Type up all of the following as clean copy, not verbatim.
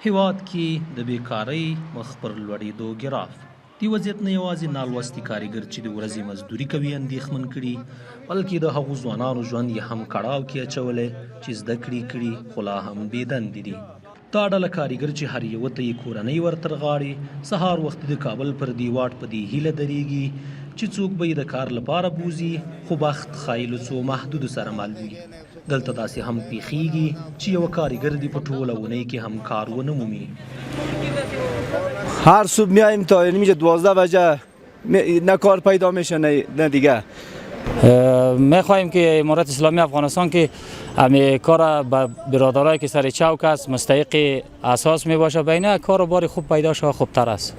هیواد کې د بیکارۍ مخ پر لوړېدو ګراف دې وضعیت نه یوازې نالوستي کارګر چې د ورځې مزدوري کوي اندېښمن کړي، بلکې د هغو ځوانانو ژوند یې هم کړاو کې اچولی چې زده کړي خو لا هم بې دندې دي. دا ډله کارګر چې هر یوه ته یې کورنۍ ورتر غاړي، سهار وختي د کابل پر دې واټ په دې هیله درېږي چې څوک به یې د کار لپاره بوزي، خو بخت ښایي له څو محدودو سره مل وي. دلته داسې هم پیښیږي چې یوه کارګر دې په ټوله اونۍ کې هم کار ونه مومي. هر صبح میایم تا یعنی میشه 12 بجه نه کار پیدا میشه نه دیگه. میخواهیم که امارت اسلامی افغانستان که همه کار به برادرایی که سر چوک است مستحق اساس می باشه، بینه کار و بار خوب پیدا شود خوبتر است.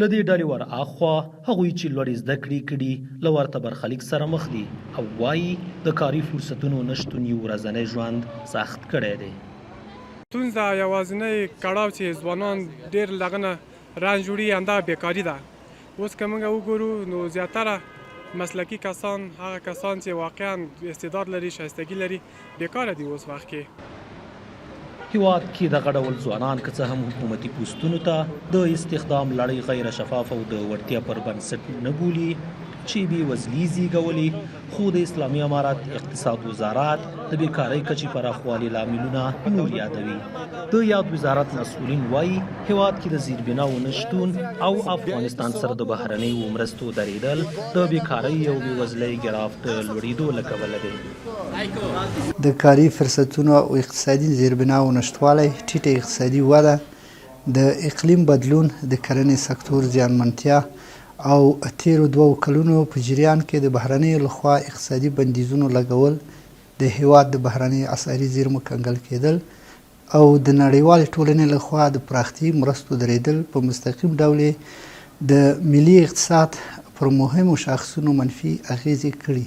له دې ډلې ور اخوا هغوی چې لوړې زده کړې کړي له ورته برخلیک سره مخ دي او وایي د کاري فرصتونو نشتون یې ورځنی ژوند سخت کړی دی. ستونزه یوازینی کړاو چې ځوانان ډېر له هغه نه رنځ وړي همدا بیکاري ده. اوس که موږ وګورو نو زیاتره مسلکي کسان، هغه کسان چې واقعا استعداد لري، شایستګي لري، بیکاره دي اوس وخت کې. هیواد کې دغه ډول ځوانان که څه هم حکومتي پوستونو ته د استخدام لړۍ غیر شفاف او د وړتیا پر بنسټ نه بولي چې بېوزلي زیږولي، خو د اسلامي امارت اقتصاد وزارت د بیکارۍ کچې پراخوالي لاملونه نور یادوي. د یاد وزارت مسؤلین وایي هیواد کې د زیربناو نشتون او افغانستان سره د بهرنیو مرستو درېدل د بیکارۍ او بېوزلۍ ګراف د لوړېدو له کبله دی. د کاري فرصتونو او اقتصادي زیربناو نشتوالی، ټیټه اقتصادي وده، د اقلیم بدلون، د کرنې سکتور زیانمنتیا او تیرو 2 کلونو په جریان کې د بهرنیو لخوا اقتصادي بندیزونو لګول، د هیواد د بهرني اسعاري زیرمو کنګل کېدل او د نړیوالې ټولنې لخوا د پراختیایي مرستو درېدل په مستقیم ډول د ملي اقتصاد پر مهمو شاخصونو منفي اغیزې کړي.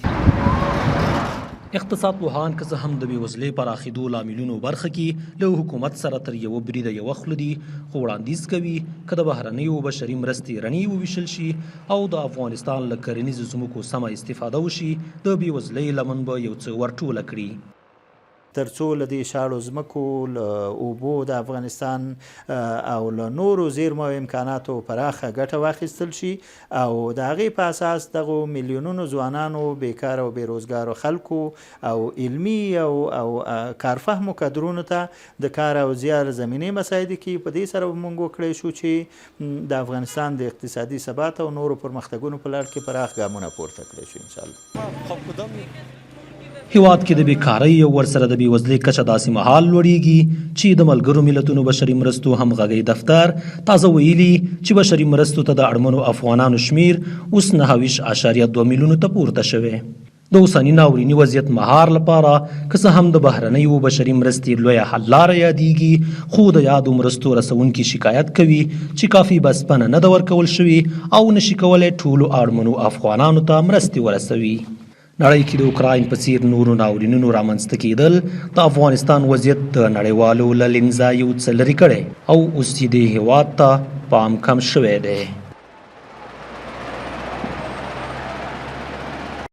اقتصاد پوهان که څه هم د بېوزلۍ پراخېدو لاملونو برخه کې له حکومت سره تر یوه بریده یوه خوله دي، خو وړاندیز کوي که د بهرنیو بشري مرستې رڼې وویشل شي او د افغانستان له کرنیزو ځمکو سمه استفاده وشي، د بېوزلۍ لمن به یو څه ورټوله کړي. تر څو له دې شاړو ځمکو، له اوبو د افغانستان او له نورو زیرمو او امکاناتو پراخه ګټه واخیستل شي او د هغې په اساس دغو میلیونونو ځوانانو، بیکاره او بېروزګارو خلکو او علمي او کارفهمو کدرونو ته د کار او زیار زمینې مساعدې کړي. په دې سره به موږ وکړی شو چې د افغانستان د اقتصادي ثبات او نورو پرمختګونو په لړ کې پراخ ګامونه پورته کړی شو انشاءالله. هیواد کې د بیکارۍ او ورسره د بېوزلۍ کچه داسې مهال لوړېږي چې د ملګرو ملتونو بشري مرستو همغږۍ دفتر تازه ویلي چې بشري مرستو ته د اړمنو افغانانو شمیر اوس 9.2 میلیونو ته پورته شوی. د اوسني ناوریني وضعیت مهار لپاره که څه هم د بهرنیو بشري مرستې لویه حل لاره یادیږي، خو د یادو مرستو رسونکي شکایت کوي چې کافي بسپنه نه ده ورکول شوي او نشي کولی ټولو اړمنو افغانانو ته مرستې ورسوي. نړۍ کې د اوکراین په څیر نورو ناورینونو رامنځته کېدل د افغانستان وضعیت د نړیوالو له لینزه یو څه لرې کړی او اوس یې دې هیواد ته پام کم شوی دی.